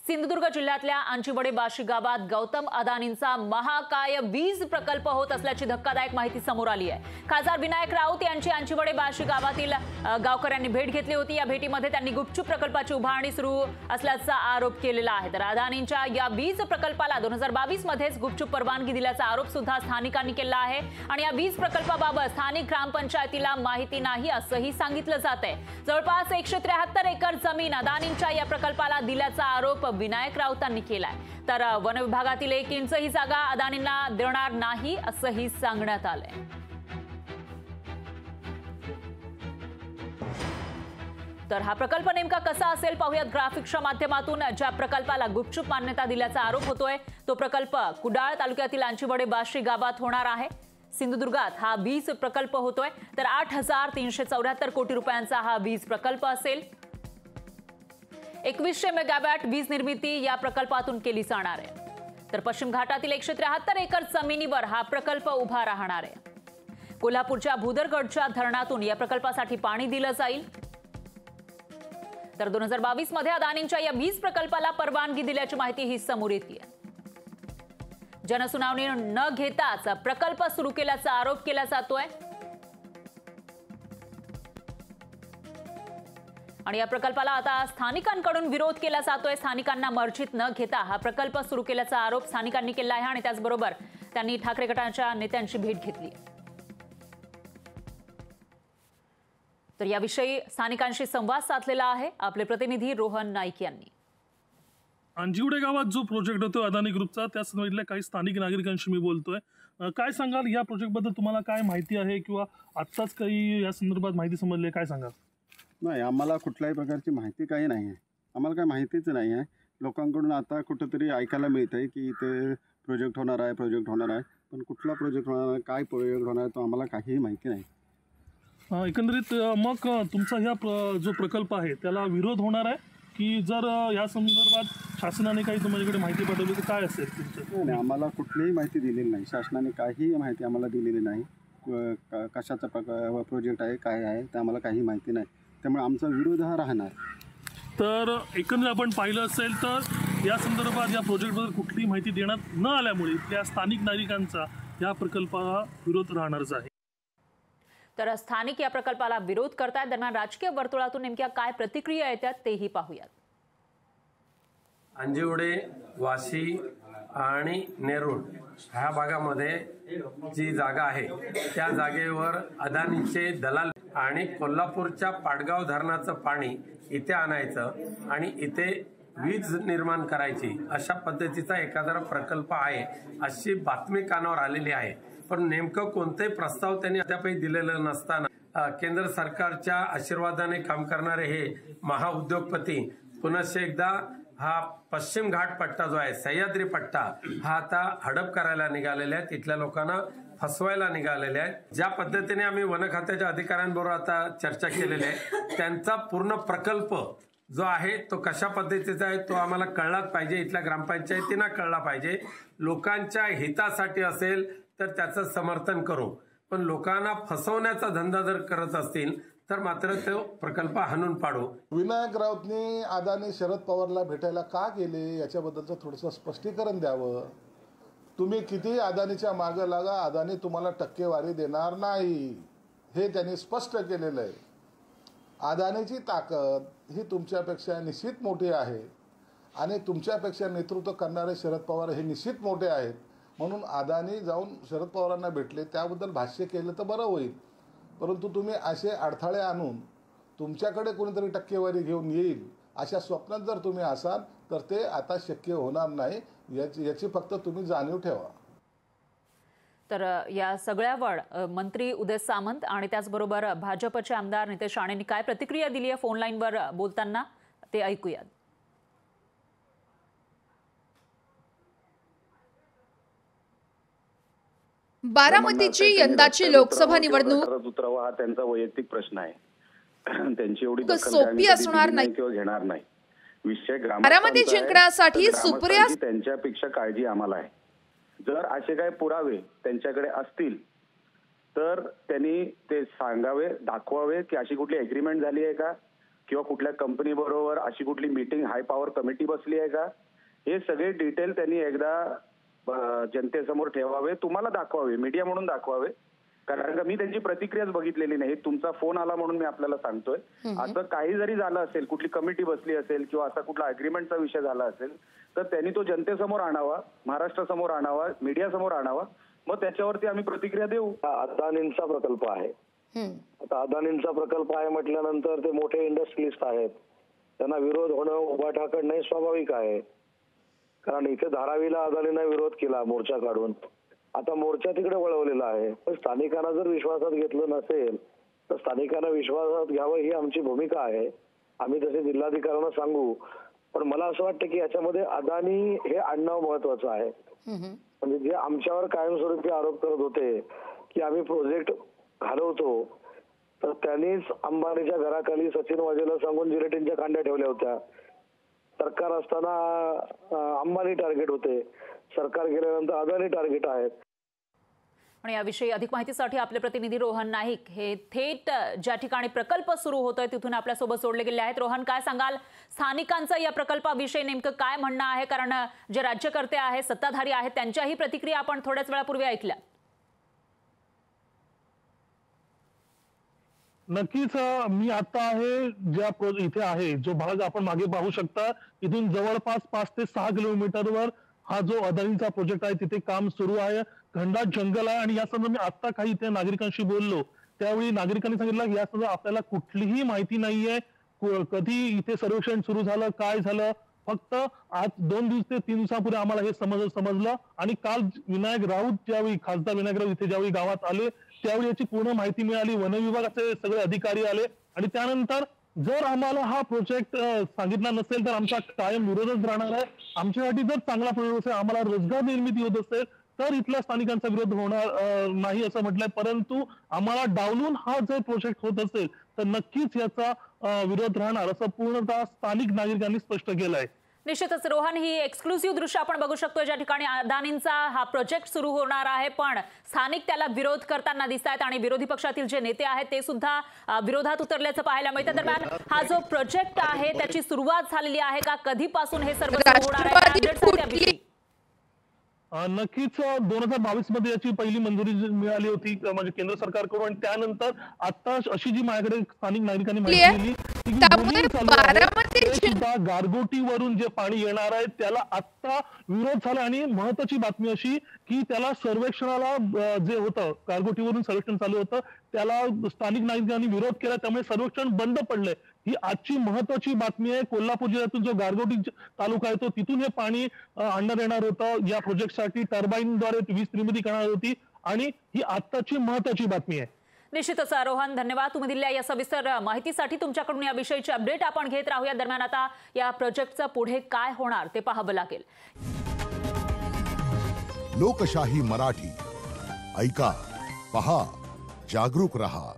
सिंधुदुर्ग जिल्ह्यातल्या अंचिवडे बाशी गावात गौतम अदानींचा महाकाय वीज प्रकल्प होत असल्याची धक्कादायक माहिती समोर आली आहे। खासदार विनायक राऊत यांची अंचिवडे बाशी गावातील गावकऱ्यांनी भेट घेतली होती। या भेटीमध्ये त्यांनी गुपचूप प्रकल्पाची उभारणी सुरू असल्याचा आरोप केलेला आहे। तर अदानींच्या या वीज प्रकल्पाला 2022 मध्येच गुपचूप परवानगी दिल्याचा आरोप सुद्धा स्थानिकांनी केला आहे आणि या वीज प्रकल्पाबाबत स्थानिक ग्रामपंचायतीला माहिती नाही असंही सांगितलं जातंय। जवळपास 173 एकर जमीन अदानींच्या या प्रकल्पाला दिल्याचा आरोप विनायक राऊतांनी केलाय। तर वन विभागातील 1 इंच ही जागा अदानींना देणार नाही असंही सांगण्यात आलंय। तर हा प्रकल्प नेमका कसा असेल पाहूयात ग्राफिक्सच्या माध्यमातून। ज्या प्रकल्पाला गुपचूप मान्यता दिल्याचा आरोप होतोय तो प्रकल्प कुडाळ तालुक्यातील अंचिवडे बाशी गावात होणार आहे। सिंधुदुर्गात हा वीज प्रकल्प होतोय। तर 8,374 कोटी रुपयांचा हा वीज प्रकल्प असेल। 2100 मेगावॅट वीज निर्मिती या प्रकल्पातून केली जाणार आहे। तर पश्चिम घाटातील 173 एकर जमिनीवर हा प्रकल्प उभा राहणार आहे। कोल्हापूरच्या भुदरगडच्या धरणातून या प्रकल्पासाठी पाणी दिलं जाईल। तर 2022 मध्ये अदानींच्या या वीज प्रकल्पाला परवानगी दिल्याची माहिती ही समोर येते। जनसुनावणी न घेताच प्रकल्प सुरू केल्याचा आरोप केला जातोय आणि या प्रकल्पाला आता स्थानिकांकडून विरोध केला जातोय। स्थानिकांना मर्जीत न घेता हा प्रकल्प सुरू केल्याचा आरोप स्थानिकांनी केला आहे आणि त्याचबरोबर त्यांनी ठाकरे गटाच्या नेत्यांची भेट घेतली। तर याविषयी स्थानिकांशी संवाद साधलेला आहे आपले प्रतिनिधी रोहन नाईक यांनी। अंजिवडे गावात जो प्रोजेक्ट होतो अदानी ग्रुपचा त्या संदर्भातल्या काही स्थानिक नागरिकांशी मी बोलतोय। काय सांगाल या प्रोजेक्ट बद्दल तुम्हाला काय माहिती आहे किंवा आत्ताच काही या संदर्भात माहिती समजली काय सांगाल? नाही, आम्हाला कुठल्याही प्रकारची माहिती काही नाही आहे। आम्हाला काही माहितीच नाही आहे। लोकांकडून आता कुठेतरी ऐकायला मिळतंय की इथे प्रोजेक्ट होणार आहे, पण कुठला प्रोजेक्ट होणार आहे, काय प्रोजेक्ट होणार आहे तो आम्हाला काहीही माहिती नाही। एकंदरीत मग तुमचा ह्या जो प्रकल्प आहे त्याला विरोध होणार आहे की जर या संदर्भात शासनाने काही तुमच्याकडे माहिती पाठवली तर काय असेल तुमचं? नाही, आम्हाला कुठलीही माहिती दिलेली नाही। शासनाने काही माहिती आम्हाला दिलेली नाही। कशाचा प्रोजेक्ट आहे काय आहे ते आम्हाला काही माहिती नाही, त्यामुळे आमचा विरोध हा राहणार। तर एकंदरीत आपण पाहिलं असेल तर या संदर्भात या प्रोजेक्टबद्दल कुठलीही माहिती देण्यात न आल्यामुळे इथल्या स्थानिक नागरिकांचा या प्रकल्पाला विरोध राहणारच आहे। तर स्थानिक या प्रकल्पाला विरोध करतायत। दरम्यान राजकीय वर्तुळातून नेमक्या काय प्रतिक्रिया येतात तेही पाहूयात। अंजिवडे, वाशी आणि नेरूळ ह्या भागामध्ये जी जागा आहे त्या जागेवर अदानीचे दलाल आणि कोल्हापूरच्या पाटगाव धरणाचं पाणी इथे आणायचं आणि इथे वीज निर्माण करायची अशा पद्धतीचा एखादा प्रकल्प आहे अशी बातमी कानावर आलेली आहे। पण नेमकं कोणतेही प्रस्ताव त्यांनी अद्यापही दिलेलं नसताना केंद्र सरकारच्या आशीर्वादाने काम करणारे हे महाउद्योगपती पुन्हा एकदा हा पश्चिम घाट पट्टा जो आहे सह्याद्री पट्टा हा आता हडप करायला निघालेला आहे, तिथल्या लोकांना फसवायला निघालेले आहेत। ज्या पद्धतीने आम्ही वन खात्याच्या अधिकाऱ्यांबरोबर आता चर्चा केलेली आहे त्यांचा पूर्ण प्रकल्प जो आहे तो कशा पद्धतीचा आहे तो आम्हाला कळलाच पाहिजे, इथल्या ग्रामपंचायतींना कळला पाहिजे। लोकांच्या हितासाठी असेल तर त्याचं समर्थन करू, पण लोकांना फसवण्याचा धंदा जर करत असतील तर मात्र तो प्रकल्प हाणून पाडू। विनायक राऊतनी अदानी शरद पवारला भेटायला का गेले याच्याबद्दलचं थोडंसं स्पष्टीकरण द्यावं। तुम्ही किती अदानीच्या मागे लागा, अदानी तुम्हाला टक्केवारी देणार नाही हे त्यांनी स्पष्ट केलेलं आहे। अदानीची ताकद ही तुमच्यापेक्षा निश्चित मोठी आहे आणि तुमच्यापेक्षा नेतृत्व करणारे शरद पवार हे निश्चित मोठे आहेत, म्हणून अदानी जाऊन शरद पवारांना भेटले त्याबद्दल भाष्य केलं तर बरं होईल। परंतु तुम्ही असे अडथळे आणून तुमच्याकडे कोणीतरी टक्केवारी घेऊन येईल अशा स्वप्नात जर तुम्ही असाल तर ते आता शक्य होणार नाही, याची फक्त तुम्ही जाणीव ठेवा। तर या सगळ्यावर मंत्री उदय सामंत आणि त्याचबरोबर भाजपचे आमदार नितेश राणेंनी काय प्रतिक्रिया दिली आहे फोन लाईनवर बोलताना ते ऐकूयात। बारामतीची यंदाची लोकसभा निवडणूक उतरावा हा त्यांचा वैयक्तिक प्रश्न आहे। त्यांची एवढी सोपी असणार नाही किंवा घेणार नाही। विषय बारामती जिंकण्यासाठी सुप्रिया त्यांच्यापेक्षा काळजी आम्हाला आहे। जर असे काही पुरावे त्यांच्याकडे असतील तर त्यांनी ते सांगावे, दाखवावे की अशी कुठली एग्रीमेंट झाली आहे का, किंवा कुठल्या कंपनी बरोबर अशी कुठली मीटिंग हाय पॉवर कमिटी बसली आहे का, हे सगळे डिटेल त्यांनी एकदा जनतेसमोर ठेवावे, तुम्हाला दाखवावे, मीडिया म्हणून दाखवावे. कारण का मी त्यांची प्रतिक्रियाच बघितलेली नाही. तुमचा फोन आला म्हणून मी आपल्याला सांगतोय. असं काही जरी झालं असेल, कुठली कमिटी बसली असेल किंवा असा कुठला अग्रीमेंटचा विषय झाला असेल, तर त्यांनी तो जनतेसमोर आणावा, महाराष्ट्रासमोर आणावा, मीडियासमोर आणावा. मग त्याच्यावरती आम्ही प्रतिक्रिया देऊ. अदानींचा प्रकल्प आहे. आता अदानींचा प्रकल्प आहे म्हटल्यानंतर ते मोठे इंडस्ट्रियलिस्ट आहेत, त्यांना विरोध होणं उभा ठाकरणं हे स्वाभाविक आहे. कारण इथे धारावीला अदानींना विरोध केला मोर्चा काढून, आता मोर्चा तिकडे वळवलेला आहे. पण स्थानिकांना जर विश्वासात घेतलं नसेल तर स्थानिकांना विश्वासात घ्यावं ही आमची भूमिका आहे. आम्ही तसे जिल्हाधिकाऱ्यांना सांगू. पण मला असं वाटतं की याच्यामध्ये अदानी हे आडनाव महत्वाचं आहे. म्हणजे जे आमच्यावर कायमस्वरूपी आरोप करत होते की आम्ही प्रोजेक्ट घालवतो, तर त्यांनीच अंबानीच्या घराखाली सचिन वाजेला सांगून जिलेटिनच्या कांड्या ठेवल्या होत्या. सरकार असताना अंबानी टार्गेट होते, सरकार गेल्यानंतर अदानी टार्गेट आहेत. आणि याविषयी अधिक माहितीसाठी आपले प्रतिनिधी रोहन नाईक हे थेट ज्या ठिकाणी प्रकल्प सुरू होतोय तिथून आपल्यासोबत जोडले गेले आहेत. रोहन, काय सांगाल, स्थानिकांचं या प्रकल्पाविषयी नेमकं काय म्हणणं आहे? कारण जे राज्यकर्ते आहेत, सत्ताधारी आहेत, त्यांच्याही प्रतिक्रिया आपण थोड्याच वेळापूर्वी ऐकल्या. नक्कीच मी आता आहे ज्या इथे आहे जो भाग आपण मागे पाहू शकता, इथून जवळपास 5 ते 6 किलोमीटरवर हा जो अदानीचा प्रोजेक्ट आहे तिथे काम सुरू आहे. घनदाट जंगल आहे आणि या संदर्भात मी आता काही इथे नागरिकांशी बोललो त्यावेळी नागरिकांनी सांगितलं या संदर्भात आपल्याला कुठलीही माहिती नाहीये, कधी इथे सर्वेक्षण सुरू झालं, काय झालं. फक्त आज 2 दिवस ते 3 दिवसापूर्वी आम्हाला हे समजलं आणि काल विनायक राऊत ज्यावेळी खासदार विनायक राऊत इथे ज्यावेळी गावात आले त्यावेळी याची पूर्ण माहिती मिळाली. वन विभागाचे सगळे अधिकारी आले आणि त्यानंतर जर आम्हाला हा प्रोजेक्ट सांगितला नसेल तर आमचा कायम विरोधच राहणार आहे. आमच्यासाठी जर चांगला प्रोजेक्ट असेल, आम्हाला रोजगार निर्मिती होत असेल तर इथल्या स्थानिकांचा विरोध होणार नाही असं म्हटलंय. परंतु आम्हाला डावलून हा जर प्रोजेक्ट होत असेल तर नक्कीच याचा विरोध राहणार असं पूर्णतः स्थानिक नागरिकांनी स्पष्ट केलं आहे. निश्चितच रोहन, ही एक्सक्लुसिव्ह दृश्य आपण बघू शकतो ज्या ठिकाणी अदानींचा हा प्रोजेक्ट सुरू होणार आहे, पण स्थानिक त्याला विरोध करताना दिसत आहेत आणि विरोधी पक्षातील जे नेते आहेत ते सुद्धा विरोधात उतरल्याचं पाहायला मिळतं. दरम्यान हा जो प्रोजेक्ट आहे त्याची सुरुवात झालेली आहे का? कधीपासून हे सर्व सुरू होणार आहे? नक्कीच 2022 मध्ये याची पहिली मंजुरी मिळाली होती म्हणजे केंद्र सरकारकडून. आणि त्यानंतर आता अशी जी माझ्याकडे स्थानिक नागरिकांनी माहिती दिली सुद्धा गारगोटीवरून जे पाणी येणार आहे त्याला आता विरोध झाला. आणि महत्वाची बातमी अशी की त्याला सर्वेक्षणाला जे होतं गारगोटीवरून सर्वेक्षण चालू होतं त्याला स्थानिक नागरिकांनी विरोध केला, त्यामुळे सर्वेक्षण बंद पडलंय. ही आजची महत्वाची बातमी आहे. कोल्हापूर जिल्ह्यातून जो गारगोटी तालुका आहे तो तिथून हे पाणी आणण्यात येणार होतं. या प्रोजेक्टसाठी टर्बाईनद्वारे वीज निर्मिती करणार होती आणि ही आताची महत्वाची बातमी आहे. निश्चितच रोहन, धन्यवाद तुम्ही दिलेल्या या सविस्तर माहितीसाठी. तुमच्याकडून या विषयीची अपडेट आपण घेत राहूया. दरम्यान आता या प्रोजेक्टचं पुढे काय होणार ते पाहावं लागेल. लोकशाही मराठी ऐका, पहा, जागरूक रहा.